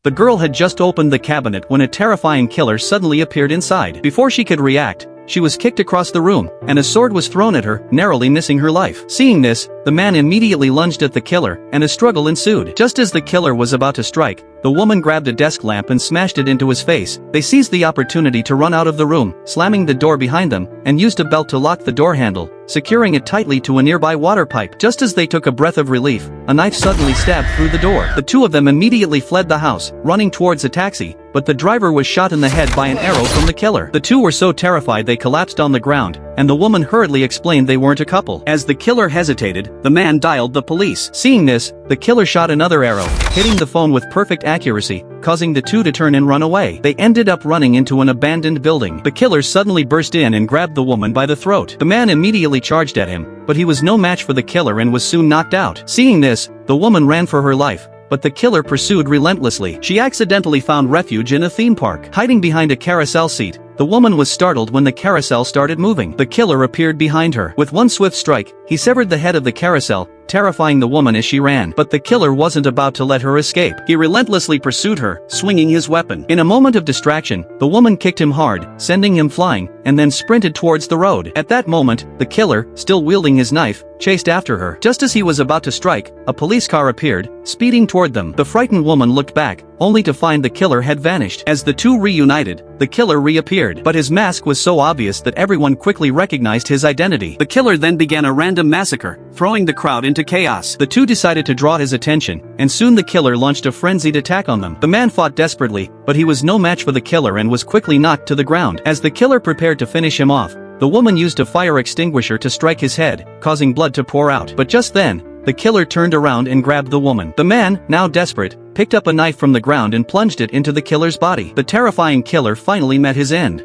The girl had just opened the cabinet when a terrifying killer suddenly appeared inside. Before she could react, she was kicked across the room, and a sword was thrown at her, narrowly missing her life. Seeing this, the man immediately lunged at the killer, and a struggle ensued. Just as the killer was about to strike, the woman grabbed a desk lamp and smashed it into his face. They seized the opportunity to run out of the room, slamming the door behind them, and used a belt to lock the door handle, securing it tightly to a nearby water pipe. Just as they took a breath of relief, a knife suddenly stabbed through the door. The two of them immediately fled the house, running towards a taxi, but the driver was shot in the head by an arrow from the killer. The two were so terrified they collapsed on the ground, and the woman hurriedly explained they weren't a couple. As the killer hesitated, the man dialed the police. Seeing this, the killer shot another arrow, hitting the phone with perfect accuracy, causing the two to turn and run away. They ended up running into an abandoned building. The killer suddenly burst in and grabbed the woman by the throat. The man immediately charged at him, but he was no match for the killer and was soon knocked out. Seeing this, the woman ran for her life, but the killer pursued relentlessly. She accidentally found refuge in a theme park. Hiding behind a carousel seat, the woman was startled when the carousel started moving. The killer appeared behind her. With one swift strike, he severed the head of the carousel, terrifying the woman as she ran. But the killer wasn't about to let her escape. He relentlessly pursued her, swinging his weapon. In a moment of distraction, the woman kicked him hard, sending him flying, and then sprinted towards the road. At that moment, the killer, still wielding his knife, chased after her. Just as he was about to strike, a police car appeared, speeding toward them. The frightened woman looked back, only to find the killer had vanished. As the two reunited, the killer reappeared, but his mask was so obvious that everyone quickly recognized his identity. The killer then began a random massacre, throwing the crowd into chaos. The two decided to draw his attention, and soon the killer launched a frenzied attack on them. The man fought desperately, but he was no match for the killer and was quickly knocked to the ground. As the killer prepared to finish him off, the woman used a fire extinguisher to strike his head, causing blood to pour out. But just then, the killer turned around and grabbed the woman. The man, now desperate, picked up a knife from the ground and plunged it into the killer's body. The terrifying killer finally met his end.